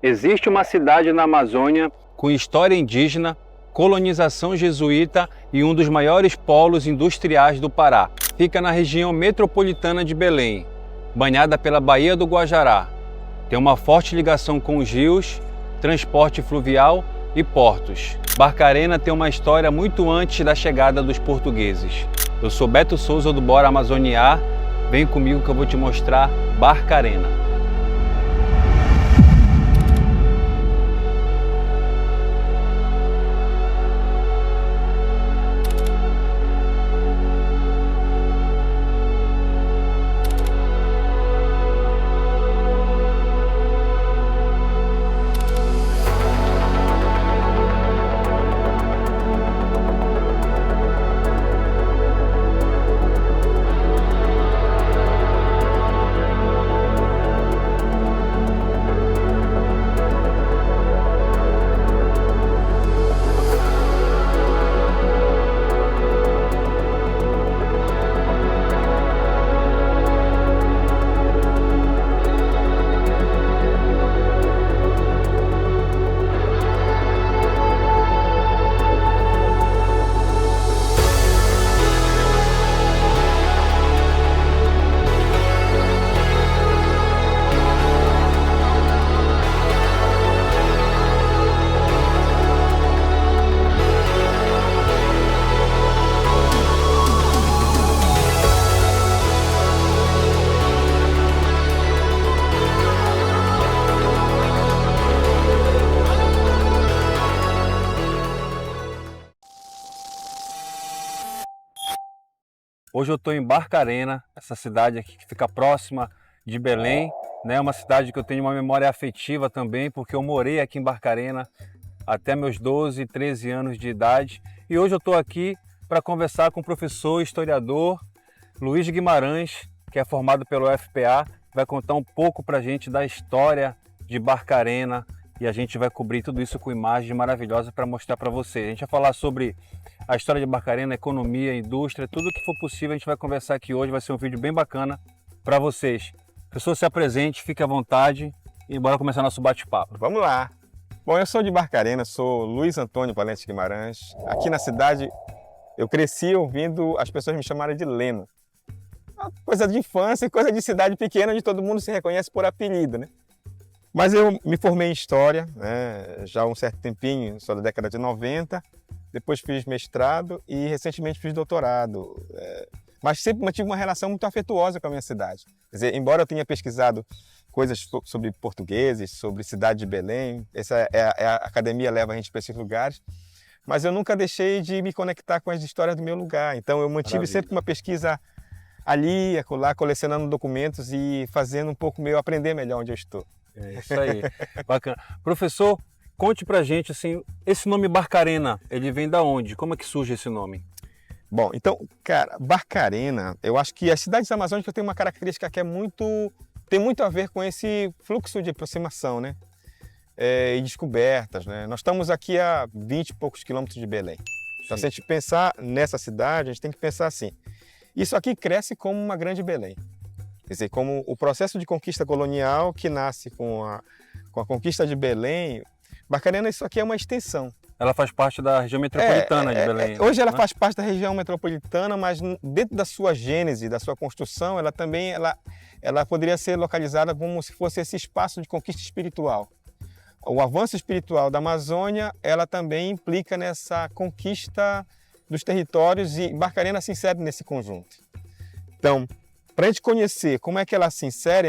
Existe uma cidade na Amazônia com história indígena, colonização jesuíta e um dos maiores polos industriais do Pará. Fica na região metropolitana de Belém, banhada pela Baía do Guajará. Tem uma forte ligação com os rios, transporte fluvial e portos. Barcarena tem uma história muito antes da chegada dos portugueses. Eu sou Beto Souza do Bora Amazoniar. Vem comigo que eu vou te mostrar Barcarena. Hoje eu estou em Barcarena, essa cidade aqui que fica próxima de Belém, né? Uma cidade que eu tenho uma memória afetiva também, porque eu morei aqui em Barcarena até meus 12, 13 anos de idade. E hoje eu estou aqui para conversar com o professor historiador Luiz Guimarães, que é formado pelo UFPA, vai contar um pouco para a gente da história de Barcarena e a gente vai cobrir tudo isso com imagens maravilhosas para mostrar para vocês. A gente vai falar sobre a história de Barcarena, economia, indústria, tudo que for possível a gente vai conversar aqui hoje. Vai ser um vídeo bem bacana para vocês. Professor, se apresente, fique à vontade e bora começar nosso bate-papo. Vamos lá! Bom, eu sou de Barcarena, sou Luiz Antônio Valente Guimarães. Aqui na cidade eu cresci ouvindo as pessoas me chamarem de Leno. Uma coisa de infância e coisa de cidade pequena onde todo mundo se reconhece por apelido, né? Mas eu me formei em História, né, já há um certo tempinho, só da década de 90. Depois fiz mestrado e recentemente fiz doutorado. Mas sempre mantive uma relação muito afetuosa com a minha cidade. Quer dizer, embora eu tenha pesquisado coisas sobre portugueses, sobre cidade de Belém, a academia leva a gente para esses lugares, mas eu nunca deixei de me conectar com as histórias do meu lugar. Então eu mantive sempre uma pesquisa ali, acolá, colecionando documentos e fazendo um pouco meu aprender melhor onde eu estou. É isso aí, bacana. Professor, conte pra gente, assim, esse nome Barcarena, ele vem da onde? Como é que surge esse nome? Bom, então, cara, Barcarena, eu acho que as cidades amazônicas têm uma característica que tem muito a ver com esse fluxo de aproximação, né? E descobertas, né? Nós estamos aqui a 20 e poucos quilômetros de Belém. Então, se a gente pensar nessa cidade, a gente tem que pensar assim, isso aqui cresce como uma grande Belém. Quer dizer, como o processo de conquista colonial que nasce com a conquista de Belém, Barcarena, isso aqui é uma extensão. Ela faz parte da região metropolitana de Belém. Hoje ela faz parte da região metropolitana, mas dentro da sua gênese, da sua construção, ela também ela poderia ser localizada como se fosse esse espaço de conquista espiritual. O avanço espiritual da Amazônia, ela também implica nessa conquista dos territórios e Barcarena se insere nesse conjunto. Então, para a gente conhecer como é que ela se insere,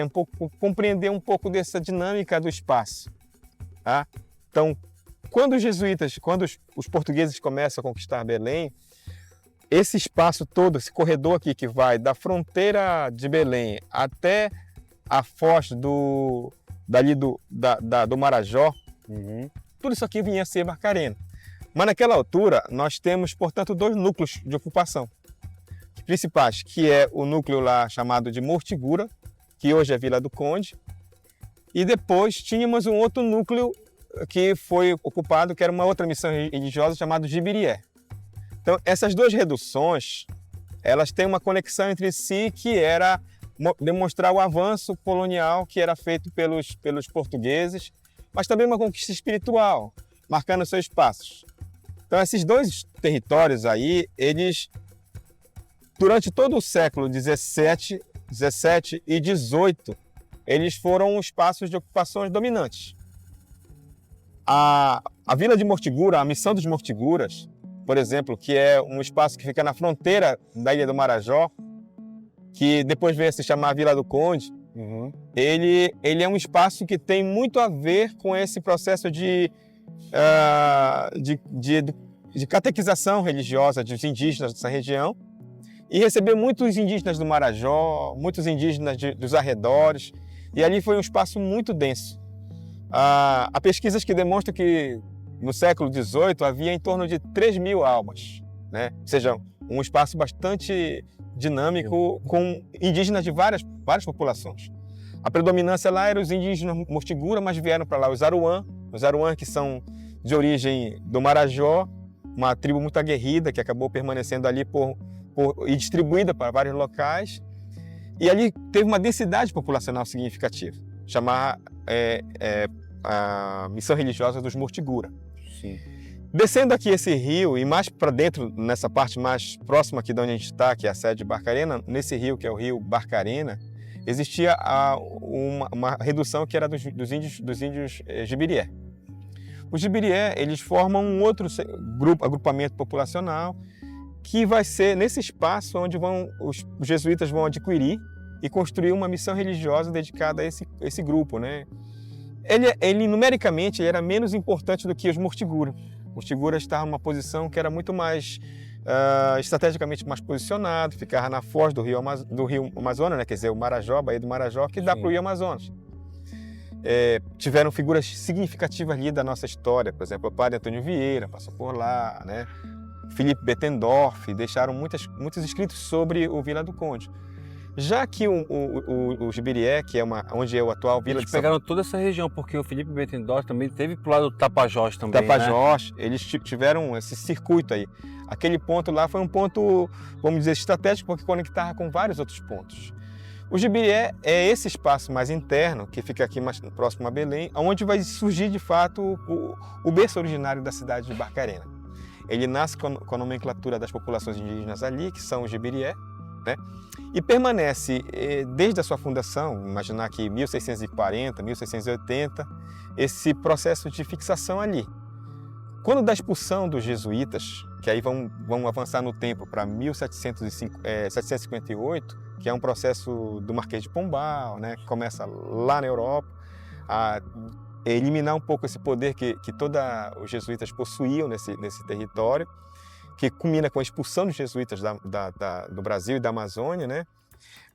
compreender um pouco dessa dinâmica do espaço. Tá? Então, quando os portugueses começam a conquistar Belém, esse espaço todo, esse corredor aqui que vai da fronteira de Belém até a foz do Marajó, tudo isso aqui vinha a ser Barcarena. Mas naquela altura, nós temos, portanto, dois núcleos de ocupação principais, que é o núcleo lá chamado de Mortigura, que hoje é Vila do Conde, e depois tínhamos um outro núcleo que foi ocupado, que era uma outra missão religiosa chamada Jibirié. Então, essas duas reduções, elas têm uma conexão entre si, que era demonstrar o avanço colonial que era feito pelos portugueses mas também uma conquista espiritual, marcando seus passos. Então, esses dois territórios aí, eles, durante todo o século XVII e XVIII, eles foram espaços de ocupações dominantes. A Vila de Mortigura, a Missão dos Mortiguras, por exemplo, que é um espaço que fica na fronteira da Ilha do Marajó, que depois veio a se chamar Vila do Conde, ele é um espaço que tem muito a ver com esse processo de catequização religiosa dos indígenas dessa região, e recebeu muitos indígenas do Marajó, muitos indígenas dos arredores, e ali foi um espaço muito denso. Há pesquisas que demonstram que no século XVIII havia em torno de 3.000 almas, né? Ou seja, um espaço bastante dinâmico com indígenas de várias populações. A predominância lá era os indígenas Mortigura, mas vieram para lá os Aruã que são de origem do Marajó, uma tribo muito aguerrida que acabou permanecendo ali e distribuída para vários locais. E ali teve uma densidade populacional significativa, chamada a Missão Religiosa dos Mortigura. Sim. Descendo aqui esse rio e mais para dentro, nessa parte mais próxima aqui de onde a gente está, que é a sede de Barcarena, nesse rio, que é o rio Barcarena, existia uma redução que era dos índios Jibirié. Os Jibirié, eles formam um outro agrupamento populacional que vai ser nesse espaço onde os jesuítas vão adquirir e construir uma missão religiosa dedicada a esse grupo, né? Ele numericamente era menos importante do que os Mortigura. Os Mortigura estavam numa posição que era muito mais estrategicamente mais posicionado, ficava na foz do rio Amazonas, né? Quer dizer, o Marajó, a Baía do Marajó, que dá para o rio Amazonas. Tiveram figuras significativas ali da nossa história, por exemplo, o padre Antônio Vieira passou por lá, né? Felipe Bettendorf, deixaram muitos escritos sobre o Vila do Conde. Já que o Jibirié, que é onde é o atual Vila Eles pegaram toda essa região, porque o Felipe Bettendorf também teve pro lado do Tapajós também, Tapajós, né? Eles tiveram esse circuito aí. Aquele ponto lá foi um ponto, vamos dizer, estratégico, porque conectava com vários outros pontos. O Jibirié é esse espaço mais interno, que fica aqui mais próximo a Belém, onde vai surgir, de fato, o berço originário da cidade de Barcarena. Ele nasce com a nomenclatura das populações indígenas ali, que são os Jibirié, né? E permanece desde a sua fundação, imaginar que 1640, 1680, esse processo de fixação ali. Quando da expulsão dos jesuítas, que aí vão avançar no tempo para 1758, que é um processo do Marquês de Pombal, né, que começa lá na Europa, a eliminar um pouco esse poder que todos os jesuítas possuíam nesse território, que culmina com a expulsão dos jesuítas do Brasil e da Amazônia, né?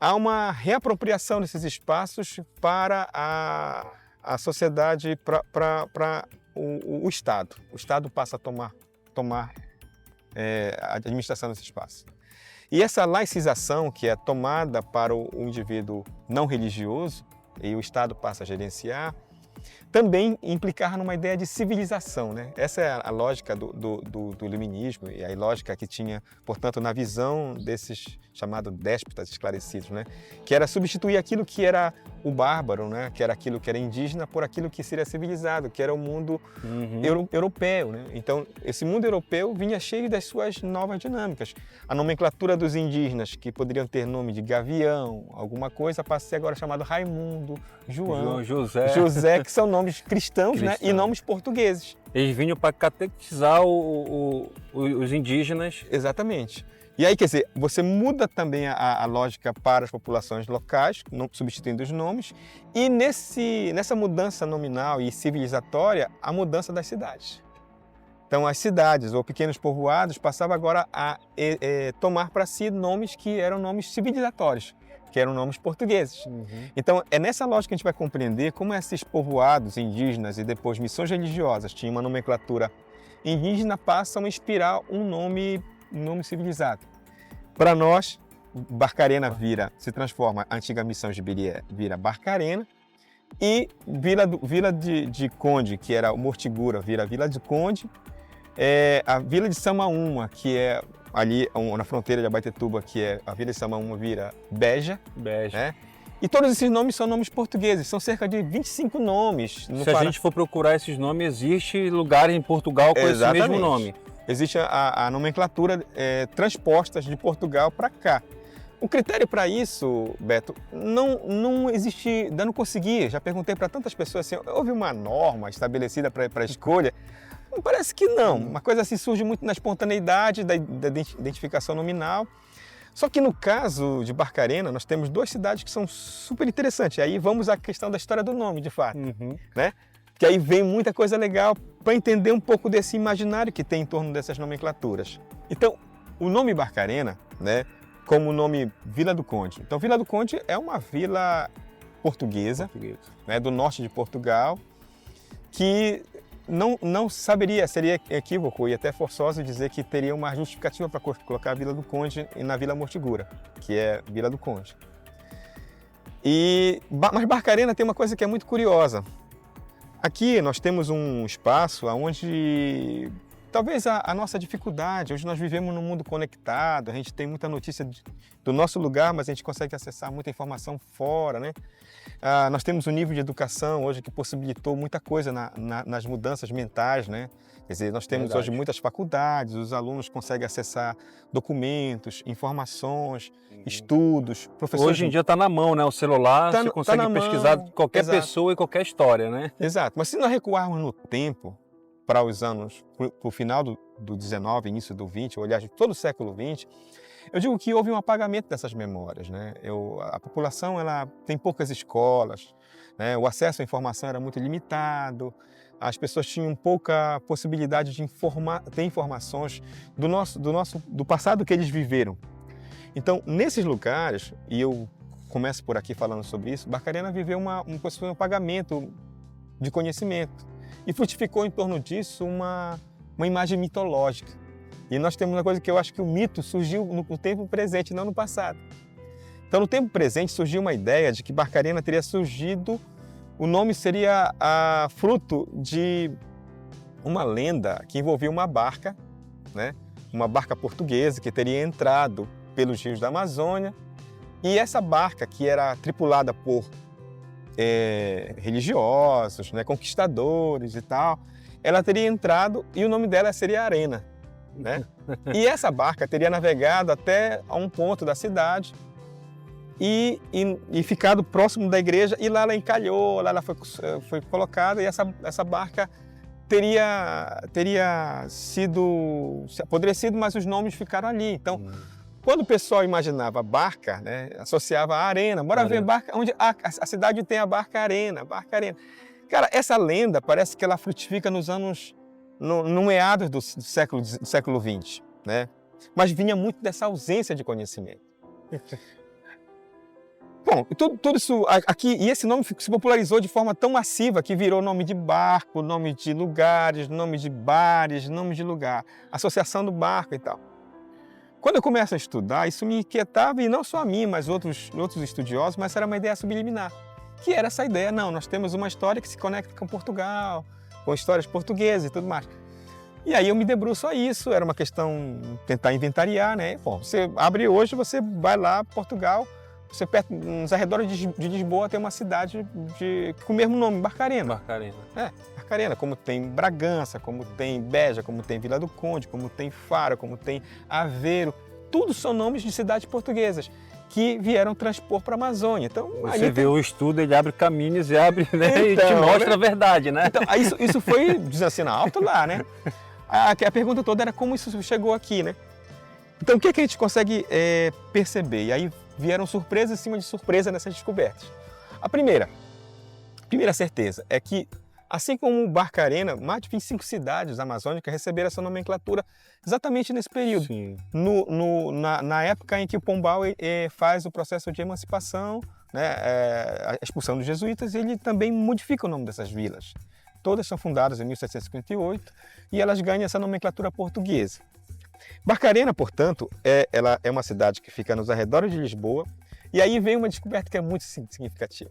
Há uma reapropriação desses espaços para a sociedade, para o Estado. O Estado passa a tomar a administração desse espaço. E essa laicização, que é tomada para o indivíduo não religioso, e o Estado passa a gerenciar, também implicava numa ideia de civilização, né? Essa é a lógica do iluminismo e a lógica que tinha, portanto, na visão desses chamados déspotas esclarecidos, né? Que era substituir aquilo que era o bárbaro, né? Que era aquilo que era indígena, por aquilo que seria civilizado, que era o mundo europeu, né? Então, esse mundo europeu vinha cheio das suas novas dinâmicas. A nomenclatura dos indígenas, que poderiam ter nome de Gavião, alguma coisa, passa a ser agora chamado Raimundo, João, José, que são nomes cristãos, né? E nomes portugueses. Eles vinham para catequizar os indígenas. Exatamente. E aí, quer dizer, você muda também a lógica para as populações locais, não substituindo os nomes, e nessa mudança nominal e civilizatória, a mudança das cidades. Então, as cidades ou pequenos povoados passavam agora a tomar para si nomes que eram nomes civilizatórios, que eram nomes portugueses. Então, é nessa lógica que a gente vai compreender como esses povoados indígenas e depois missões religiosas tinham uma nomenclatura indígena, passam a inspirar um nome civilizado. Para nós, Barcarena se transforma, a antiga missão Jibirié vira Barcarena, e Vila de Conde, que era o Mortigura, vira Vila de Conde, a Vila de Samaúma, que é ali na fronteira de Abaetetuba, que é a Vila de Samaúma, vira Beja. Né? E todos esses nomes são nomes portugueses, são cerca de 25 nomes. Se a gente for procurar esses nomes, existe lugar em Portugal com esse mesmo nome. Existe a nomenclatura transpostas de Portugal para cá. O critério para isso, Beto, não existe, não consegui. Já perguntei para tantas pessoas assim, houve uma norma estabelecida para a escolha? Parece que não. Uma coisa assim surge muito na espontaneidade da identificação nominal. Só que no caso de Barcarena, nós temos duas cidades que são super interessantes. E aí vamos à questão da história do nome, de fato. Né? Que aí vem muita coisa legal para entender um pouco desse imaginário que tem em torno dessas nomenclaturas. Então, o nome Barcarena, né, como o nome Vila do Conde. Então, Vila do Conde é uma vila portuguesa. Né, do norte de Portugal, que não saberia, seria equívoco e até forçoso dizer que teria uma justificativa para colocar a Vila do Conde na Vila Mortigura, que é Vila do Conde. Mas Barcarena tem uma coisa que é muito curiosa. Aqui nós temos um espaço onde talvez a nossa dificuldade, hoje nós vivemos num mundo conectado, a gente tem muita notícia do nosso lugar, mas a gente consegue acessar muita informação fora, né? Nós temos um nível de educação hoje que possibilitou muita coisa nas mudanças mentais, né? Quer dizer, nós temos hoje muitas faculdades, os alunos conseguem acessar documentos, informações, estudos, professores... Hoje em dia está na mão, né? O celular, você consegue pesquisar qualquer pessoa e qualquer história, né? Exato, mas se nós recuarmos no tempo, para os anos, para o final do 19, início do 20, ou aliás, de todo o século 20, eu digo que houve um apagamento dessas memórias, né? A população ela tem poucas escolas, né? O acesso à informação era muito limitado, as pessoas tinham pouca possibilidade de ter informações do passado que eles viveram. Então, nesses lugares, e eu começo por aqui falando sobre isso, Barcarena viveu um apagamento de conhecimento. E frutificou em torno disso uma imagem mitológica. E nós temos uma coisa que eu acho que o mito surgiu no tempo presente, não no passado. Então, no tempo presente, surgiu uma ideia de que Barcarena teria surgido, o nome seria fruto de uma lenda que envolvia uma barca, né? Uma barca portuguesa que teria entrado pelos rios da Amazônia. E essa barca, que era tripulada por religiosos, né, conquistadores e tal, ela teria entrado e o nome dela seria Arena, né? E essa barca teria navegado até a um ponto da cidade e ficado próximo da igreja, e lá ela encalhou, lá ela foi colocada, e essa barca teria sido apodrecido, mas os nomes ficaram ali. Então, quando o pessoal imaginava barca, né, associava a arena. Bora ver barca, onde a cidade tem a barca Arena, barca Arena. Cara, essa lenda parece que ela frutifica nos anos, no meados do século XX, né? Mas vinha muito dessa ausência de conhecimento. Bom, tudo isso aqui, e esse nome se popularizou de forma tão massiva que virou nome de barco, nome de lugares, nome de bares, nome de lugar, associação do barco e tal. Quando eu começo a estudar, isso me inquietava, e não só a mim, mas outros estudiosos, mas era uma ideia subliminar, que era essa ideia, não, nós temos uma história que se conecta com Portugal, com histórias portuguesas e tudo mais. E aí eu me debruço a isso, era uma questão tentar inventariar, né? Bom, você abre hoje, você vai lá, Portugal, você perto, nos arredores de Lisboa tem uma cidade com o mesmo nome, Barcarena. Barcarena, como tem Bragança, como tem Beja, como tem Vila do Conde, como tem Faro, como tem Aveiro, tudo são nomes de cidades portuguesas que vieram transpor para a Amazônia. Então, você vê o estudo, ele abre caminhos e abre, né, então, e te mostra a verdade, né? Então, isso foi dizendo alto lá, né? A pergunta toda era como isso chegou aqui, né? Então, o que a gente consegue perceber? E aí vieram surpresas em cima de surpresa nessas descobertas. A primeira certeza é que, assim como Barcarena, mais de 25 cidades amazônicas receberam essa nomenclatura exatamente nesse período. Sim. Na época em que o Pombal faz o processo de emancipação, né, a expulsão dos jesuítas, ele também modifica o nome dessas vilas. Todas são fundadas em 1758 e elas ganham essa nomenclatura portuguesa. Barcarena, portanto, ela é uma cidade que fica nos arredores de Lisboa, e aí vem uma descoberta que é muito significativa.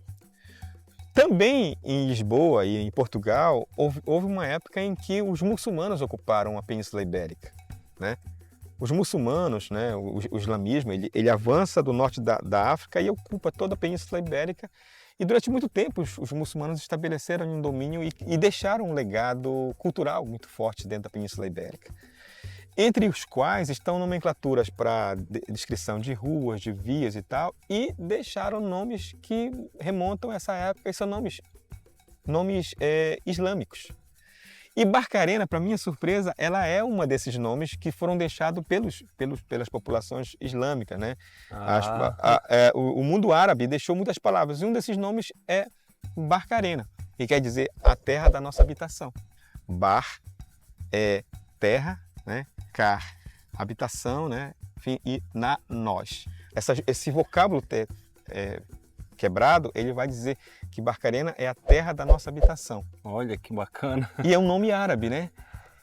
Também em Lisboa e em Portugal, houve uma época em que os muçulmanos ocuparam a Península Ibérica, né? os muçulmanos, né, o islamismo, ele avança do norte da África e ocupa toda a Península Ibérica. E durante muito tempo os muçulmanos estabeleceram um domínio e deixaram um legado cultural muito forte dentro da Península Ibérica. Entre os quais estão nomenclaturas para descrição de ruas, de vias e tal, e deixaram nomes que remontam a essa época, e são nomes islâmicos. E Barcarena, para minha surpresa, ela é uma desses nomes que foram deixados pelas populações islâmicas, né? O mundo árabe deixou muitas palavras, e um desses nomes é Barcarena, que quer dizer a terra da nossa habitação. Bar é terra, né? Car, habitação, né? Enfim, e nós. Esse vocábulo quebrado, ele vai dizer que Barcarena é a terra da nossa habitação. Olha que bacana. E é um nome árabe, né?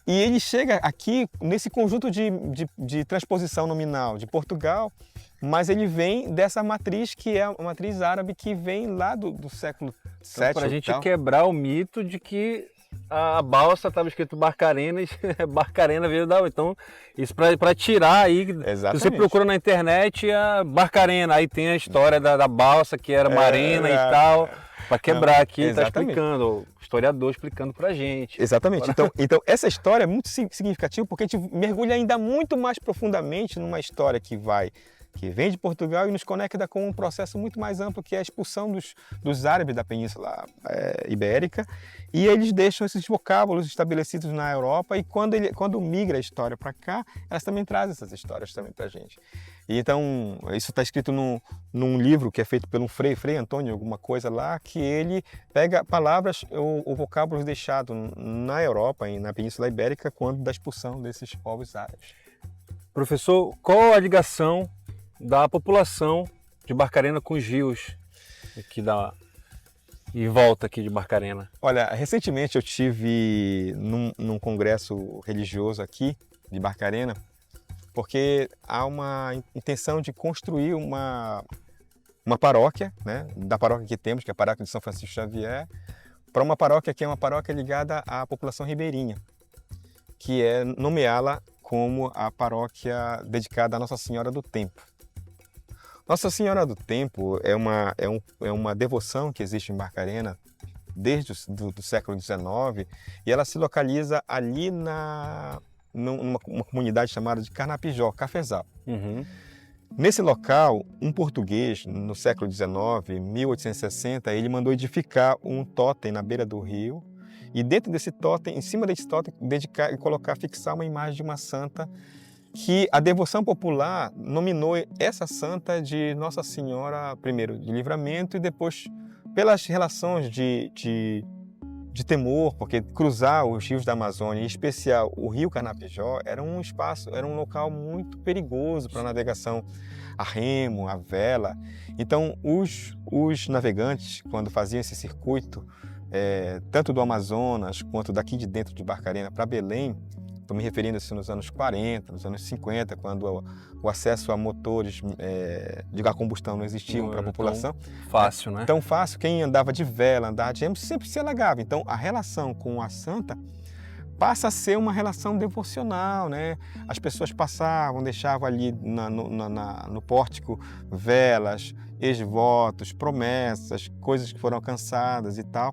E ele chega aqui nesse conjunto de transposição nominal de Portugal, mas ele vem dessa matriz que é a matriz árabe que vem lá do século VII. Para a gente quebrar o mito de que a balsa estava escrito Barcarena e Barcarena veio da... Então, isso para tirar aí... Exatamente. Se você procura na internet a Barcarena, aí tem a história da balsa que era marina e tal... Para quebrar aqui, está explicando, o historiador explicando para a gente. Exatamente. Então, essa história é muito significativa porque a gente mergulha ainda muito mais profundamente numa história que vem de Portugal e nos conecta com um processo muito mais amplo, que é a expulsão dos árabes da Península Ibérica, e eles deixam esses vocábulos estabelecidos na Europa, e quando migra a história para cá, elas também trazem essas histórias também para a gente. E então, isso está escrito num livro que é feito pelo Frei Antônio, alguma coisa lá, que ele pega palavras ou vocábulos deixados na Europa e na Península Ibérica quando da expulsão desses povos árabes. Professor, qual a ligação da população de Barcarena com os rios aqui e volta aqui de Barcarena? Olha, recentemente eu tive num congresso religioso aqui de Barcarena, porque há uma intenção de construir uma paróquia, né, da paróquia que temos, que é a paróquia de São Francisco Xavier, para uma paróquia que é uma paróquia ligada à população ribeirinha, que é nomeá-la como a paróquia dedicada à Nossa Senhora do Tempo. Nossa Senhora do Tempo é uma devoção que existe em Barcarena desde o século XIX, e ela se localiza ali numa comunidade chamada de Carnapijó, Cafezal. Uhum. Nesse local, um português, no século XIX, 1860, ele mandou edificar um tótem na beira do rio, e dentro desse tótem, em cima desse tótem, fixar uma imagem de uma santa, que a devoção popular nominou essa santa de Nossa Senhora, primeiro de Livramento, e depois pelas relações de temor, porque cruzar os rios da Amazônia, em especial o rio Carnapijó, era um local muito perigoso para a navegação a remo, a vela. Então, os navegantes, quando faziam esse circuito, tanto do Amazonas quanto daqui de dentro de Barcarena para Belém, estou me referindo assim, nos anos 40, nos anos 50, quando o acesso a motores de combustão não existiam para a população. Fácil, né? Tão fácil. Quem andava de vela, andava de remo, sempre se alagava. Então, a relação com a santa passa a ser uma relação devocional, né? As pessoas passavam, deixavam ali no pórtico velas, ex-votos, promessas, coisas que foram alcançadas e tal.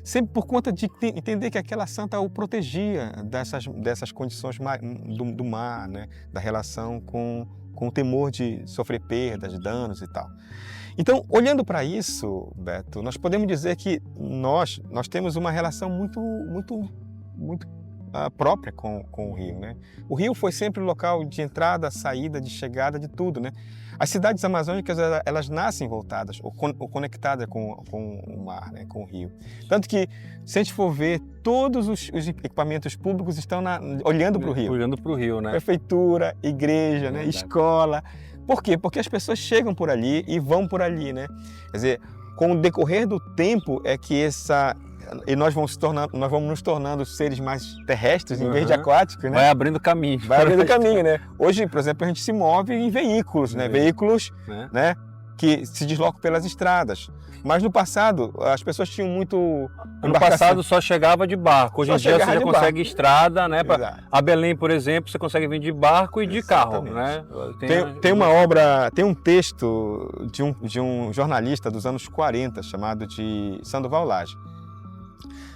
Sempre por conta de entender que aquela santa o protegia dessas condições do mar, né? Da relação com o temor de sofrer perdas, danos e tal. Então, olhando para isso, Beto, nós podemos dizer que nós temos uma relação muito própria com o rio, né? O rio foi sempre o local de entrada, saída, de chegada, de tudo, né? As cidades amazônicas, elas nascem voltadas ou conectadas com o mar, né? Com o rio. Tanto que, se a gente for ver, todos os equipamentos públicos estão olhando para o rio. Olhando para o rio, né? Prefeitura, igreja, né? Escola. Por quê? Porque as pessoas chegam por ali e vão por ali, né? Quer dizer, com o decorrer do tempo é que nós vamos nos tornando seres mais terrestres em vez de aquáticos, né? Vai abrindo caminho. Vai abrindo caminho, né? Hoje, por exemplo, a gente se move em veículos, né? Veículos, né? que se deslocam pelas estradas. Mas no passado, as pessoas tinham muito... No passado só chegava de barco. Hoje em dia você já consegue estrada, né? A Belém, por exemplo, você consegue vir de barco e de carro, né? Tem uma obra, tem um texto de um jornalista dos anos 40, chamado de Sandoval Lage.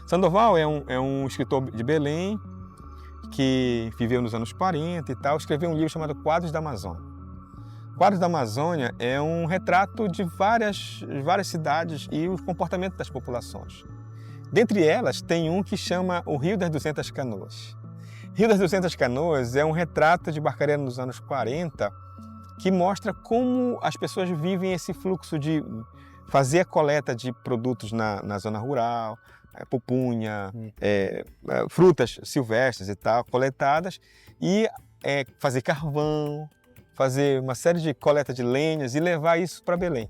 Sandoval é um escritor de Belém, que viveu nos anos 40 e tal, escreveu um livro chamado Quadros da Amazônia. Quadros da Amazônia é um retrato de várias cidades e o comportamento das populações. Dentre elas, tem um que chama o Rio das 200 Canoas. Rio das 200 Canoas é um retrato de Barcarena nos anos 40 que mostra como as pessoas vivem esse fluxo de fazer a coleta de produtos na zona rural, pupunha, frutas silvestres e tal, coletadas, e fazer carvão, fazer uma série de coleta de lenhas e levar isso para Belém.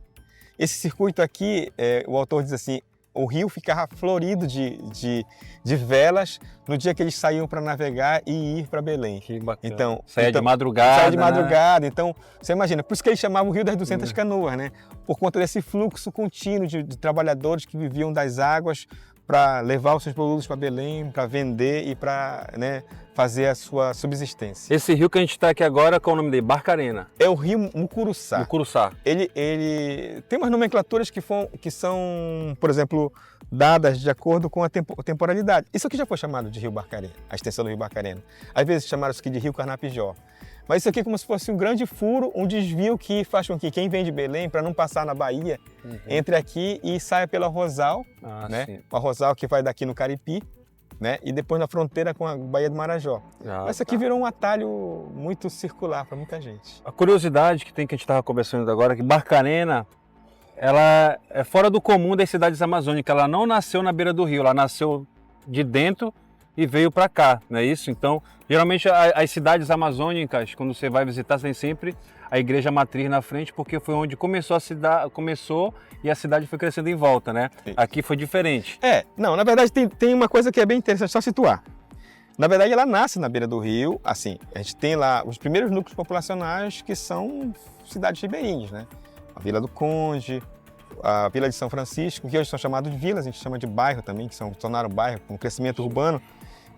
Esse circuito aqui, o autor diz assim, o rio ficava florido de velas no dia que eles saíam para navegar e ir para Belém. Que bacana. Então, saia de madrugada. Saia de madrugada. Né? Então, você imagina, por isso que eles chamavam o Rio das 200 Canoas, né? Por conta desse fluxo contínuo de trabalhadores que viviam das águas para levar os seus produtos para Belém, para vender e para, né, fazer a sua subsistência. Esse rio que a gente está aqui agora, qual é o nome dele? Barcarena. É o rio Mucuruçá. Mucuruçá. Ele tem umas nomenclaturas que são, por exemplo, dadas de acordo com a temporalidade. Isso aqui já foi chamado de Rio Barcarena, a extensão do Rio Barcarena. Às vezes chamaram isso aqui de Rio Carnapijó. Mas isso aqui é como se fosse um grande furo, um desvio que faz com que quem vem de Belém, para não passar na Bahia, entre aqui e saia pela Rosal, né? A Rosal que vai daqui no Caripi, né? E depois na fronteira com a Baía do Marajó. Isso aqui virou um atalho muito circular para muita gente. A curiosidade que a gente estava conversando agora é que Barcarena, ela é fora do comum das cidades amazônicas. Ela não nasceu na beira do rio, ela nasceu de dentro e veio para cá, não é isso? Então, geralmente as cidades amazônicas, quando você vai visitar, tem sempre a igreja matriz na frente, porque foi onde começou e a cidade foi crescendo em volta, né? Isso. Aqui foi diferente. Não, na verdade tem uma coisa que é bem interessante, só situar. Na verdade, ela nasce na beira do rio, assim, a gente tem lá os primeiros núcleos populacionais que são cidades ribeirinhas, né? A Vila do Conde, a Vila de São Francisco, que hoje são chamados de vilas, a gente chama de bairro também, que se tornaram bairro com o crescimento urbano.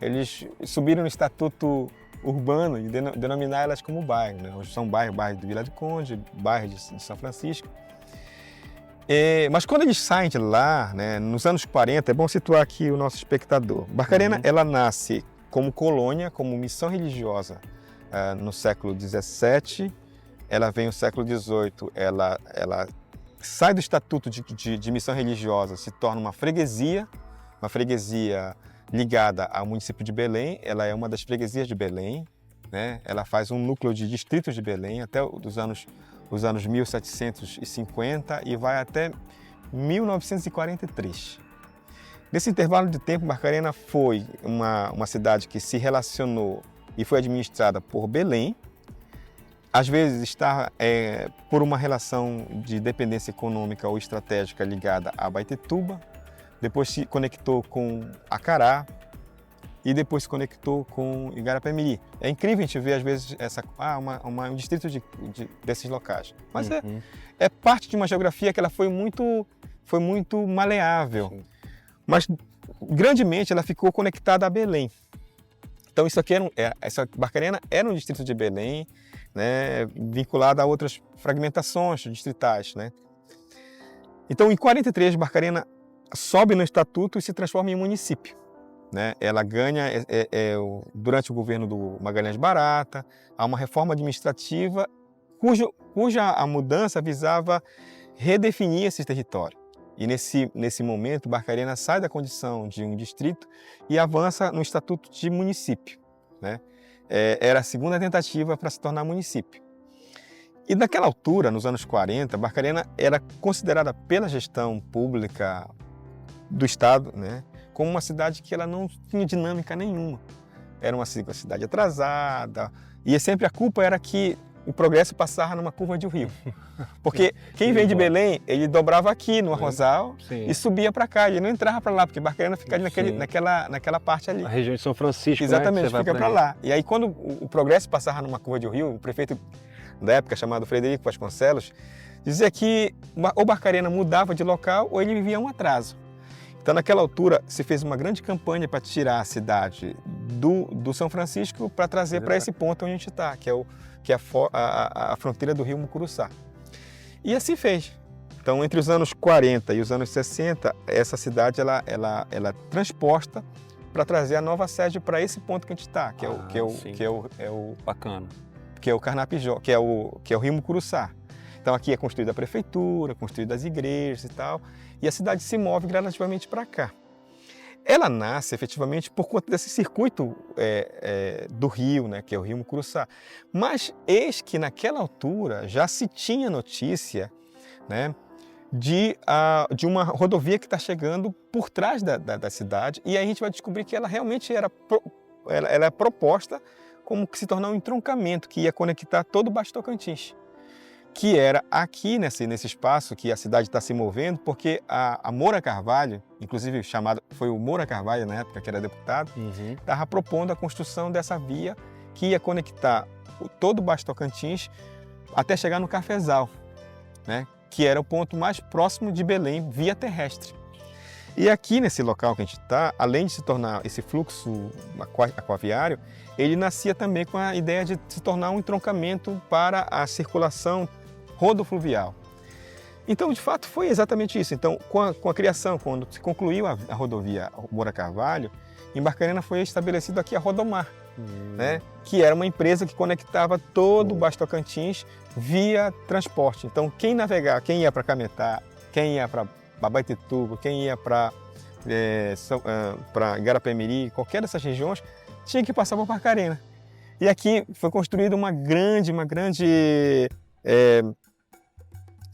Eles subiram no estatuto urbano e denominar elas como bairro, né? Hoje são bairro de Vila do Conde, bairro de São Francisco. Mas quando eles saem de lá, né, nos anos 40, é bom situar aqui o nosso espectador. Barcarena, ela nasce como colônia, como missão religiosa no século XVII. Ela vem no século XVIII, ela sai do estatuto de missão religiosa, se torna uma freguesia ligada ao município de Belém. Ela é uma das freguesias de Belém, né? Ela faz um núcleo de distritos de Belém até os anos 1750 e vai até 1943. Nesse intervalo de tempo, Barcarena foi uma cidade que se relacionou e foi administrada por Belém. Às vezes está por uma relação de dependência econômica ou estratégica ligada a Abaetetuba, depois se conectou com Acará e depois se conectou com Igarapé-Miri. É incrível a gente ver às vezes um distrito desses locais, mas é parte de uma geografia que ela foi muito maleável. Sim. Mas grandemente ela ficou conectada a Belém. Então isso aqui essa Barcarena era um distrito de Belém, né, vinculada a outras fragmentações distritais, né? Então, em 43, Barcarena sobe no estatuto e se transforma em município, né? Ela ganha, durante o governo do Magalhães Barata, há uma reforma administrativa cuja a mudança visava redefinir esse território. E nesse momento, Barcarena sai da condição de um distrito e avança no estatuto de município, né? Era a segunda tentativa para se tornar município. E naquela altura, nos anos 40, Barcarena era considerada pela gestão pública do Estado, né, como uma cidade que ela não tinha dinâmica nenhuma. Era uma cidade atrasada, e sempre a culpa era que o progresso passava numa curva de rio. Porque quem vem de Belém, ele dobrava aqui no Arrozal e subia para cá, ele não entrava para lá, porque Barcarena fica naquela parte ali. A região de São Francisco, exatamente, né, fica para lá. E aí quando o progresso passava numa curva de rio, o prefeito da época, chamado Frederico Vasconcelos, dizia que ou Barcarena mudava de local ou ele vivia um atraso. Então, naquela altura, se fez uma grande campanha para tirar a cidade do São Francisco para trazer para esse ponto onde a gente está, que é a fronteira do rio Mucuruçá. E assim fez. Então, entre os anos 40 e os anos 60, essa cidade ela é transposta para trazer a nova sede para esse ponto que a gente está, Bacana. Que é o Carnapijó, que é o rio Mucuruçá. Então aqui é construída a prefeitura, construídas as igrejas e tal, e a cidade se move gradativamente para cá. Ela nasce efetivamente por conta desse circuito do rio, né, que é o rio Mucuruçá. Mas eis que naquela altura já se tinha notícia, né, de uma rodovia que está chegando por trás da cidade, e aí a gente vai descobrir que ela realmente ela é proposta como que se tornar um entroncamento que ia conectar todo o Baixo Tocantins, que era aqui nesse espaço que a cidade está se movendo, porque a Moura Carvalho, inclusive foi o Moura Carvalho na época que era deputado, estava propondo a construção dessa via que ia conectar todo o Baixo Tocantins até chegar no Cafezal, né? Que era o ponto mais próximo de Belém via terrestre. E aqui nesse local que a gente está, além de se tornar esse fluxo aquaviário, ele nascia também com a ideia de se tornar um entroncamento para a circulação rodofluvial. Então, de fato, foi exatamente isso. Então, com a criação, quando se concluiu a rodovia Moura Carvalho, em Barcarena foi estabelecido aqui a Rodomar, né? Que era uma empresa que conectava todo o Baixo Tocantins via transporte. Então, quem ia para Cametá, quem ia para Babaitetuba, quem ia para Igarapé-Miri, qualquer dessas regiões, tinha que passar por Barcarena. E aqui foi construída uma grande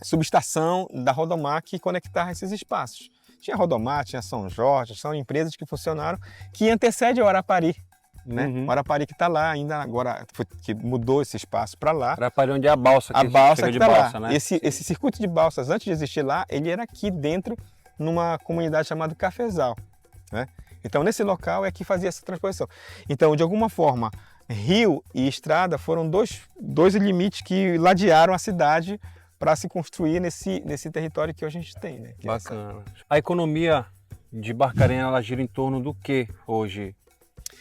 subestação da Rodomar que conectava esses espaços. Tinha Rodomar, tinha São Jorge, são empresas que funcionaram, que antecedem o Arapari. Né? O Arapari que está lá, ainda agora que mudou esse espaço para lá. Arapari onde é a balsa. A balsa que está lá. Né? Esse circuito de balsas, antes de existir lá, ele era aqui dentro, numa comunidade chamada Cafezal. Né? Então, nesse local é que fazia essa transposição. Então, de alguma forma, rio e estrada foram dois limites que ladearam a cidade para se construir nesse território que hoje a gente tem. Né? Bacana. A economia de Barcarena, ela gira em torno do que hoje,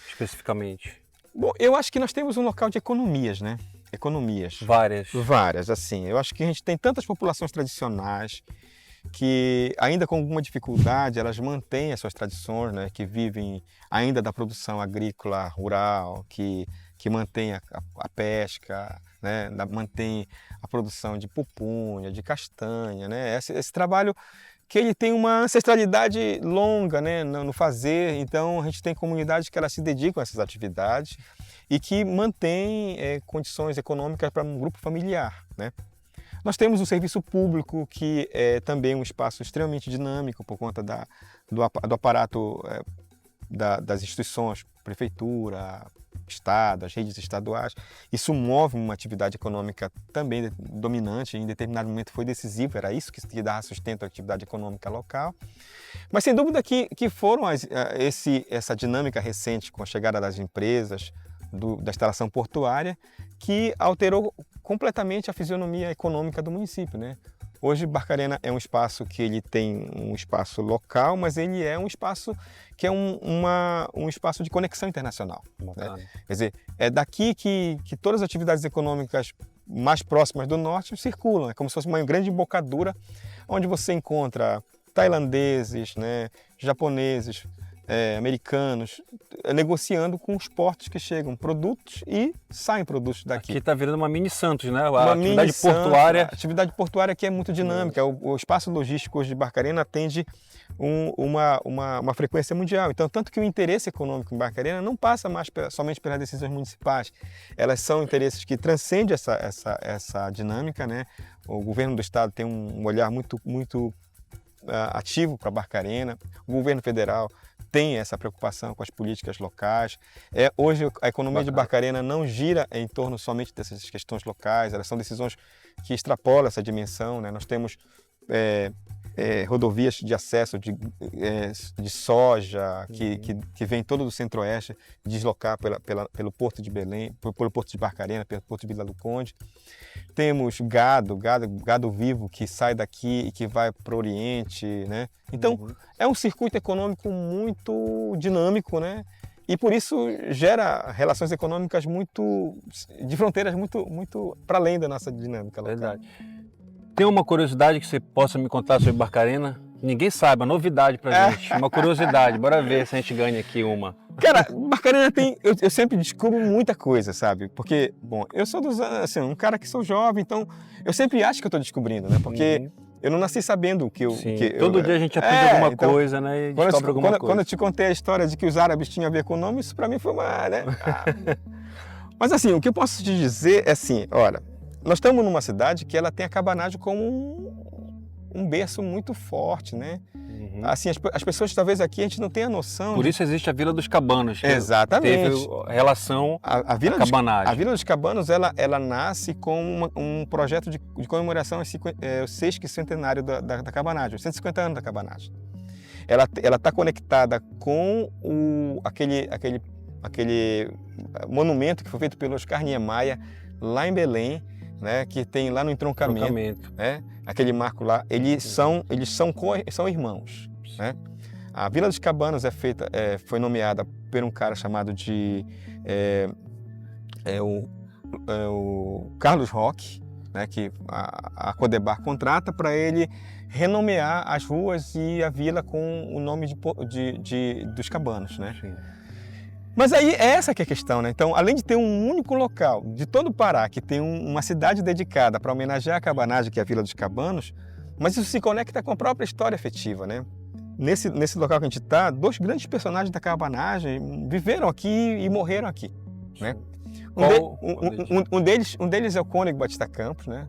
especificamente? Bom, eu acho que nós temos um local de economias, né? Economias. Várias, assim. Eu acho que a gente tem tantas populações tradicionais que, ainda com alguma dificuldade, elas mantêm as suas tradições, né? Que vivem ainda da produção agrícola, rural, que mantém a pesca, né? Mantém a produção de pupunha, de castanha, né? Esse trabalho que ele tem uma ancestralidade longa, né, no fazer. Então a gente tem comunidades que elas se dedicam a essas atividades e que mantêm condições econômicas para um grupo familiar, né? Nós temos o serviço público, que é também um espaço extremamente dinâmico por conta do aparato das instituições, prefeitura, Estado, as redes estaduais. Isso move uma atividade econômica também dominante, em determinado momento foi decisivo, era isso que dava sustento à atividade econômica local. Mas sem dúvida que foram essa dinâmica recente com a chegada das empresas, da instalação portuária, que alterou completamente a fisionomia econômica do município, né? Hoje, Barcarena é um espaço que ele tem um espaço local, mas ele é um espaço que é um espaço de conexão internacional. Né? Quer dizer, é daqui que todas as atividades econômicas mais próximas do norte circulam. É como se fosse uma grande embocadura onde você encontra tailandeses, né, japoneses, americanos, negociando com os portos que chegam produtos e saem produtos daqui. Aqui está virando uma mini Santos, né? A atividade portuária que é muito dinâmica. O espaço logístico hoje de Barcarena atende uma frequência mundial. Então, tanto que o interesse econômico em Barcarena não passa mais somente pelas decisões municipais. Elas são interesses que transcendem essa dinâmica, né? O governo do estado tem um olhar muito ativo para Barcarena. O governo federal tem essa preocupação com as políticas locais. Hoje a economia de Barcarena não gira em torno somente dessas questões locais, elas são decisões que extrapolam essa dimensão, né? Nós temos rodovias de acesso de soja, que vem todo do centro-oeste, deslocar pelo Porto de Belém, pelo Porto de Barcarena, pelo Porto de Vila do Conde. Temos gado vivo que sai daqui e que vai para o Oriente, né? Então, é um circuito econômico muito dinâmico, né? E por isso gera relações econômicas de fronteiras muito para além da nossa dinâmica local. Verdade. Tem uma curiosidade que você possa me contar sobre Barcarena? Ninguém sabe, uma novidade pra gente, uma curiosidade. Bora ver se a gente ganha aqui uma. Cara, Barcarena tem... Eu sempre descubro muita coisa, sabe? Porque, bom, eu sou assim, um cara que sou jovem, então eu sempre acho que eu tô descobrindo, né? Porque eu não nasci sabendo que eu... Sim, todo dia a gente aprende alguma coisa, né? E descobre alguma coisa. Quando eu te contei a história de que os árabes tinham a ver com o nome, isso pra mim foi uma... né? Mas assim, o que eu posso te dizer é assim, olha, nós estamos numa cidade que ela tem a cabanagem como um berço muito forte, né? Assim, as pessoas talvez aqui a gente não tenha noção. Por isso existe a Vila dos Cabanos. Que exatamente. Teve relação a Vila cabanagem. A Vila dos Cabanos, ela nasce com um projeto de comemoração ao 6º centenário da cabanagem, os 150 anos da cabanagem. Ela está conectada com aquele monumento que foi feito pelo Oscar Niemeyer lá em Belém, né, que tem lá no entroncamento. Né, aquele marco lá, eles são irmãos. Né? A Vila dos Cabanos foi nomeada por um cara chamado de o Carlos Roque, né, que a Codebar contrata para ele renomear as ruas e a vila com o nome dos Cabanos. Né? Sim. Mas aí essa que é a questão, né? Então, além de ter um único local de todo o Pará que tem uma cidade dedicada para homenagear a cabanagem, que é a Vila dos Cabanos, mas isso se conecta com a própria história afetiva, né? Nesse local que a gente está, 2 grandes personagens da cabanagem viveram aqui e morreram aqui, né? Um deles é o Cônego Batista Campos, né?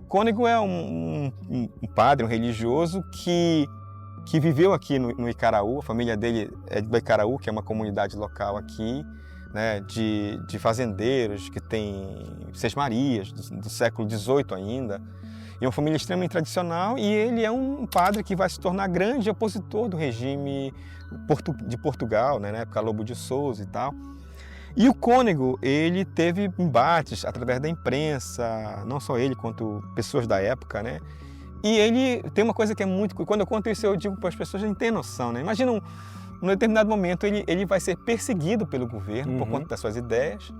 O Cônego é um padre, um religioso que viveu aqui no Icaraú. A família dele é do Icaraú, que é uma comunidade local aqui, né, de fazendeiros, que tem Sesmarias, do século XVIII ainda. E uma família extremamente tradicional, e ele é um padre que vai se tornar grande opositor do regime de Portugal, né, na época Lobo de Souza e tal. E o Cônego, ele teve embates através da imprensa, não só ele, quanto pessoas da época, né? E ele tem uma coisa que é muito... Quando eu conto isso, eu digo para as pessoas, a gente tem noção, né? Imagina, num determinado momento, ele vai ser perseguido pelo governo por conta das suas ideias,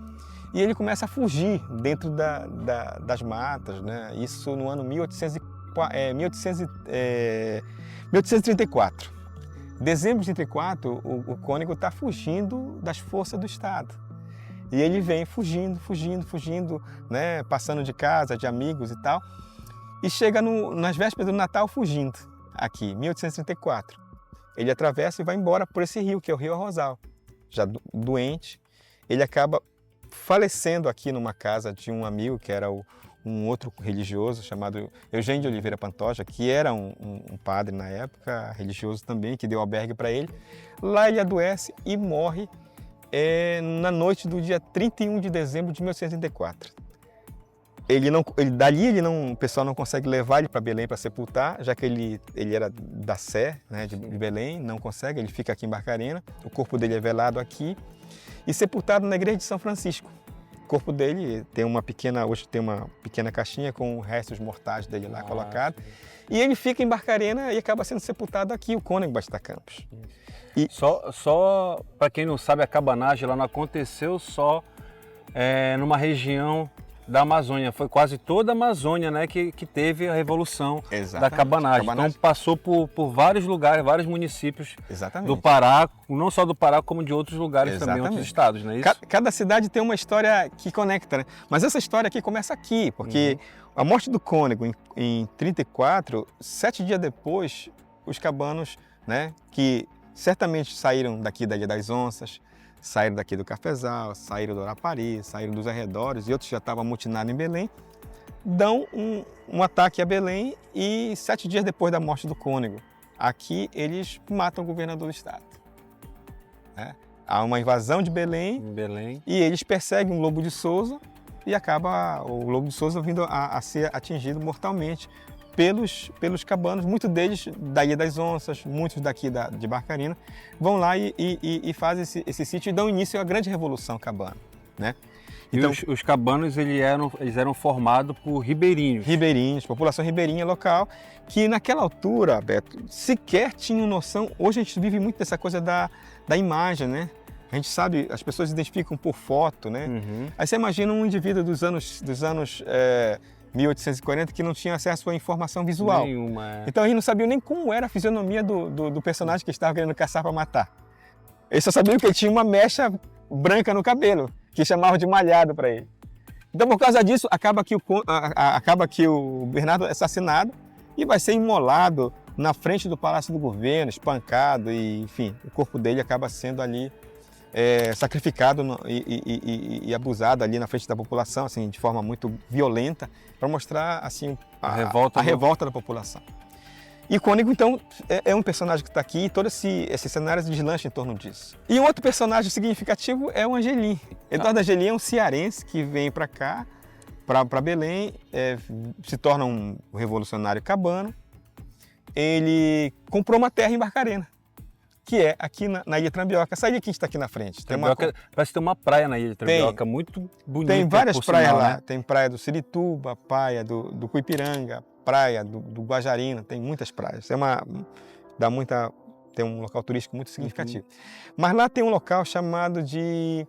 e ele começa a fugir dentro das matas, né? Isso no ano 1834. Dezembro de 1834, o Cônego está fugindo das forças do Estado. E ele vem fugindo, né? Passando de casa, de amigos e tal. E chega nas vésperas do Natal fugindo, aqui, 1834. Ele atravessa e vai embora por esse rio, que é o Rio Arrozal. Já doente, ele acaba falecendo aqui numa casa de um amigo, que era um outro religioso, chamado Eugênio de Oliveira Pantoja, que era um padre na época, religioso também, que deu albergue para ele. Lá ele adoece e morre na noite do dia 31 de dezembro de 1834. O pessoal não consegue levar ele para Belém para sepultar, já que ele era da Sé, né, de Belém, não consegue, ele fica aqui em Barcarena, o corpo dele é velado aqui e sepultado na igreja de São Francisco. O corpo dele hoje tem uma pequena caixinha com restos mortais dele lá colocado, e ele fica em Barcarena e acaba sendo sepultado aqui, o Cônego Batista Campos. E... Só para quem não sabe, a cabanagem ela não aconteceu só numa região da Amazônia, foi quase toda a Amazônia, né, que teve a revolução da cabanagem. Então passou por vários lugares, vários municípios do Pará, não só do Pará, como de outros lugares também, outros estados, não é isso? Cada cidade tem uma história que conecta, né? Mas essa história aqui começa aqui, porque a morte do Cônego em 34, 7 dias depois, os cabanos, né, que certamente saíram daqui da Ilha das Onças, saíram daqui do Cafezal, saíram do Arapari, saíram dos arredores, e outros já estavam amotinados em Belém, dão um ataque a Belém e 7 dias depois da morte do Cônego, aqui eles matam o governador do estado. Né? Há uma invasão de Belém e eles perseguem o Lobo de Souza e acaba o Lobo de Souza vindo a ser atingido mortalmente pelos cabanos, muitos deles da Ilha das Onças, muitos daqui de Barcarena, vão lá e fazem esse sítio e dão início à grande revolução cabana, né? Então, e os cabanos eles eram formados por ribeirinhos. Ribeirinhos, população ribeirinha local, que naquela altura, Beto, sequer tinham noção. Hoje a gente vive muito dessa coisa da imagem, né? A gente sabe, as pessoas identificam por foto, né? Uhum. Aí você imagina um indivíduo dos anos 1840 que não tinha acesso à informação visual. Nenhuma. Então a gente não sabia nem como era a fisionomia do personagem que estava querendo caçar para matar. Eles só sabiam que ele tinha uma mecha branca no cabelo, que chamavam de malhado para ele. Então, por causa disso, acaba que o Bernardo é assassinado e vai ser imolado na frente do Palácio do Governo, espancado, e, enfim, o corpo dele acaba sendo ali sacrificado e abusado ali na frente da população, assim, de forma muito violenta, para mostrar assim, a revolta da população. Icônico, então, é um personagem que está aqui e todo esse cenário se deslancha em torno disso. E um outro personagem significativo é o Angelim. Eduardo Angelim é um cearense que vem para cá, para Belém, se torna um revolucionário cabano. Ele comprou uma terra em Barcarena, que é aqui na Ilha Trambioca. Essa ilha que a gente está aqui na frente. Parece ter uma praia na Ilha de Trambioca, muito bonita. Tem várias praias sinal, lá. Né? Tem praia do Sirituba, praia do Cuipiranga, praia do Guajarina, tem muitas praias. Tem um local turístico muito significativo. Uhum. Mas lá tem um local chamado de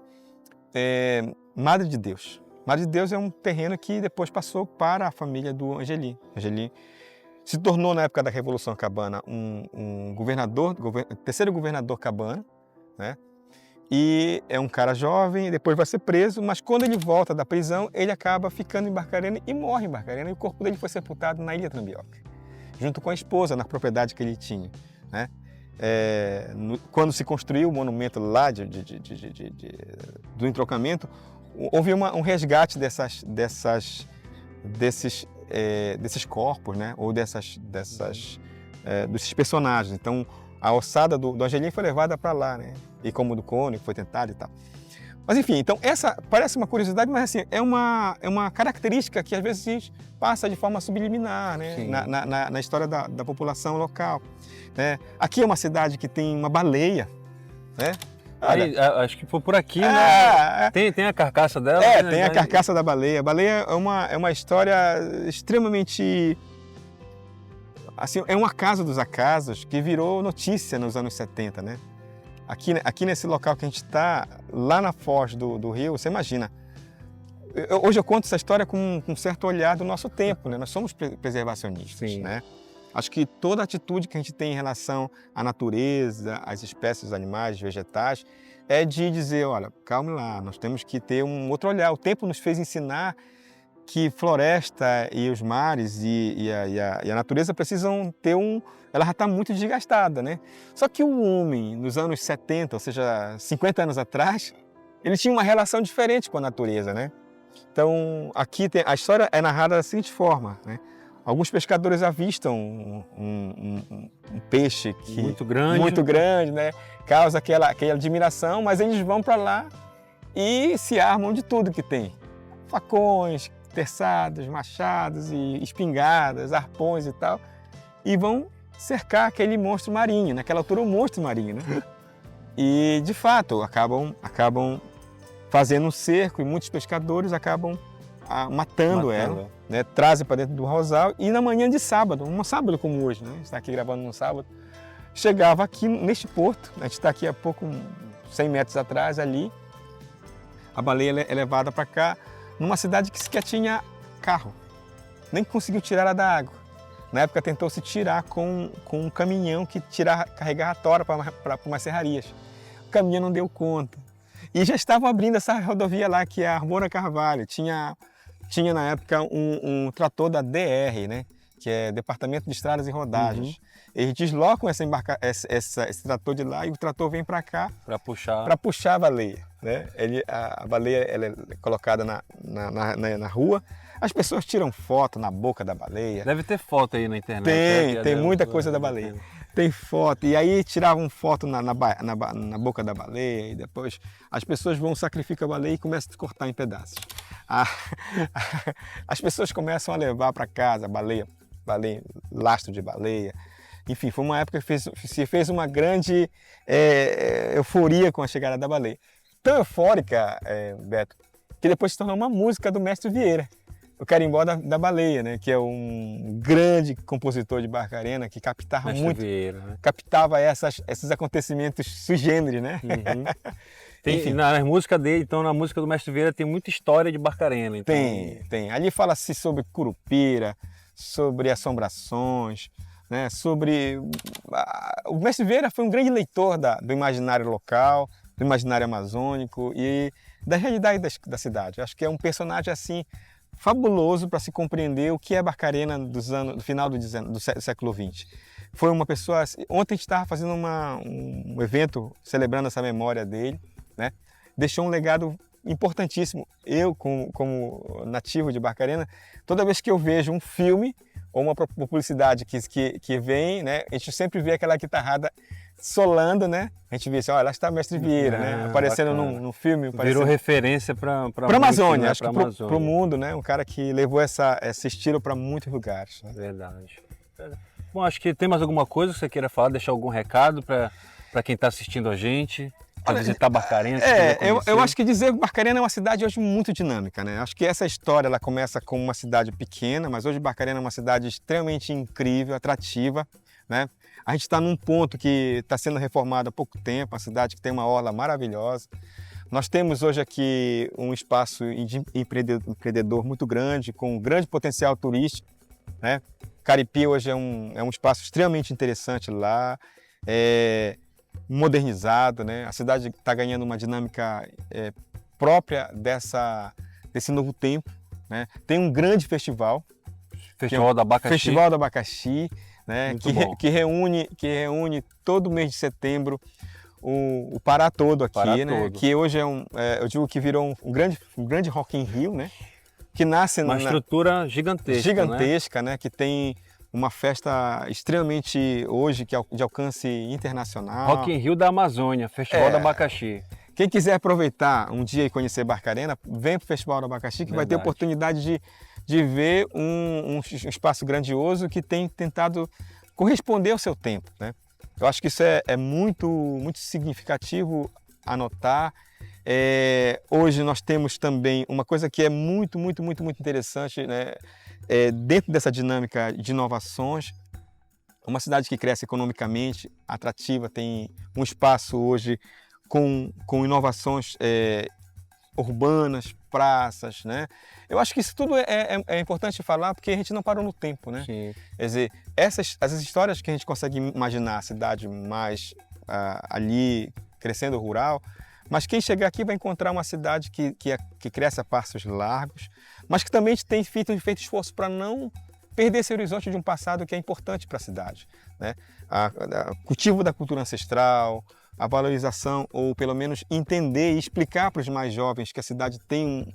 Madre de Deus. Madre de Deus é um terreno que depois passou para a família do Angelim. Angelim se tornou, na época da Revolução Cabana, um terceiro governador cabano, né? E é um cara jovem, depois vai ser preso, mas quando ele volta da prisão, ele acaba ficando em Barcarena e morre em Barcarena, e o corpo dele foi sepultado na Ilha Trambioca, junto com a esposa, na propriedade que ele tinha, né? Quando se construiu o monumento lá do entrocamento, houve um resgate desses corpos, né? Ou desses personagens. Então, a ossada do Angelim foi levada para lá, né? E como do Cônigo foi tentado e tal. Mas enfim, então essa parece uma curiosidade, mas assim, é uma característica que às vezes passa de forma subliminar, né? Na história da população local, né? Aqui é uma cidade que tem uma baleia, né? Aí, acho que foi por aqui, né? Tem a carcaça dela? Tem a carcaça da baleia. A baleia é uma história extremamente... Assim, é um acaso dos acasos que virou notícia nos anos 70, né? Aqui nesse local que a gente está, lá na foz do rio, você imagina. Hoje eu conto essa história com um certo olhar do nosso tempo, né? Nós somos preservacionistas, Sim. né? Acho que toda atitude que a gente tem em relação à natureza, às espécies animais, vegetais, é de dizer, olha, calme lá, nós temos que ter um outro olhar. O tempo nos fez ensinar que floresta e os mares e a natureza precisam ter ela já está muito desgastada, né? Só que o homem, nos anos 70, ou seja, 50 anos atrás, ele tinha uma relação diferente com a natureza, né? Então, aqui a história é narrada da seguinte forma, né? Alguns pescadores avistam um peixe muito grande, né? Causa aquela admiração, mas eles vão para lá e se armam de tudo que tem. Facões, terçados, machados e espingardas, arpões e tal, e vão cercar aquele monstro marinho, naquela altura um monstro marinho, né? E de fato acabam fazendo um cerco e muitos pescadores acabam matando ela, né? Trazem para dentro do rosal e na manhã de sábado, um sábado como hoje, né? A gente está aqui gravando num sábado, chegava aqui neste porto, a gente está aqui há pouco, 100 metros atrás ali, a baleia é levada para cá, numa cidade que sequer tinha carro, nem conseguiu tirar ela da água. Na época tentou-se tirar com um caminhão que carregava a tora para umas serrarias. O caminhão não deu conta. E já estavam abrindo essa rodovia lá, que é a Arbona Carvalho. Tinha na época um trator da DR, né? Que é Departamento de Estradas e Rodagens. Uhum. Eles deslocam esse trator de lá e o trator vem para cá para puxar a baleia, né? A baleia ela é colocada na rua. As pessoas tiram foto na boca da baleia. Deve ter foto aí na internet. Tem muita coisa da baleia. Tem foto. E aí tiravam foto na boca da baleia e depois as pessoas vão sacrificar a baleia e começam a cortar em pedaços. As pessoas começam a levar para casa a baleia baleia, lastro de baleia. Enfim, foi uma época que se fez uma grande euforia com a chegada da baleia. Tão eufórica, Beto, que depois se tornou uma música do Mestre Vieira, o Carimbó da Baleia, né? Que é um grande compositor de Barcarena que captava Mestre muito, Vieira, né? captava esses acontecimentos sui generis, né? Uhum. Enfim, na música dele, então na música do Mestre Vieira tem muita história de Barcarena. Então... Tem. Ali fala-se sobre Curupira, sobre assombrações, né? Sobre... O Mestre Vieira foi um grande leitor do imaginário local, do imaginário amazônico e da realidade da cidade. Acho que é um personagem assim fabuloso para se compreender o que é Barcarena do final do século XX. Foi uma pessoa... Ontem a gente estava fazendo um evento celebrando essa memória dele, né? Deixou um legado importantíssimo. Eu, como nativo de Barcarena, toda vez que eu vejo um filme ou uma publicidade que vem, né? A gente sempre vê aquela guitarrada solando, né? A gente vê assim, olha, lá está Mestre Vieira, né? Aparecendo num filme. Virou referência para a Amazônia, né? acho que para o mundo, né? Um cara que levou esse estilo para muitos lugares. Né? Verdade. Bom, acho que tem mais alguma coisa que você queira falar, deixar algum recado para quem está assistindo a gente? Para visitar Barcarena? Eu acho que dizer que Barcarena é uma cidade hoje muito dinâmica, né? Acho que essa história ela começa com uma cidade pequena, mas hoje Barcarena é uma cidade extremamente incrível, atrativa, né? A gente está num ponto que está sendo reformado há pouco tempo, uma cidade que tem uma orla maravilhosa. Nós temos hoje aqui um espaço empreendedor muito grande, com um grande potencial turístico, né? Caripi hoje é um espaço extremamente interessante lá, modernizado, né? A cidade está ganhando uma dinâmica própria desse novo tempo, né? Tem um grande festival, Festival do Abacaxi. Festival do Abacaxi, né? Que reúne todo mês de setembro o Pará todo aqui, né? Todo. Que hoje eu digo que virou um grande Rock in Rio, né? Que nasce uma estrutura gigantesca, né? Que tem uma festa extremamente hoje de alcance internacional. Rock in Rio da Amazônia, Festival do Abacaxi. Quem quiser aproveitar um dia e conhecer Barcarena, vem para o Festival do Abacaxi, que vai ter oportunidade de ver um espaço grandioso que tem tentado corresponder ao seu tempo, né? Eu acho que isso é muito, muito significativo anotar. Hoje nós temos também uma coisa que é muito, muito, muito, muito interessante, né? Dentro dessa dinâmica de inovações, uma cidade que cresce economicamente, atrativa, tem um espaço hoje com inovações urbanas, praças, né? Eu acho que isso tudo é importante falar porque a gente não parou no tempo, né? Sim. Quer dizer, essas histórias que a gente consegue imaginar a cidade mais ali crescendo rural, mas quem chegar aqui vai encontrar uma cidade que cresce a passos largos, mas que também tem feito esforço para não perder esse horizonte de um passado que é importante para a cidade, né? O cultivo da cultura ancestral, a valorização, ou pelo menos entender e explicar para os mais jovens que a cidade tem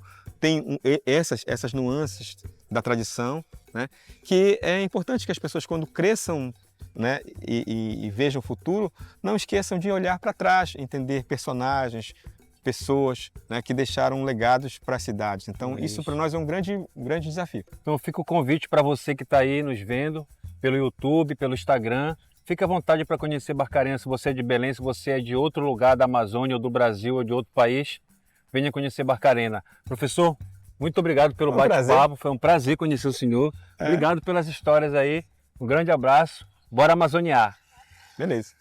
essas nuances da tradição, né? Que é importante que as pessoas, quando cresçam, né, e vejam o futuro, não esqueçam de olhar para trás, entender personagens, pessoas, né, que deixaram legados para as cidades. Então isso para nós é um grande desafio. Então fica o convite para você que está aí nos vendo pelo YouTube, pelo Instagram. Fique à vontade para conhecer Barcarena. Se você é de Belém, se você é de outro lugar da Amazônia ou do Brasil ou de outro país, venha conhecer Barcarena. Professor, muito obrigado pelo bate-papo. Foi um prazer conhecer o senhor. Obrigado pelas histórias aí. Um grande abraço. Bora amazoniar. Beleza.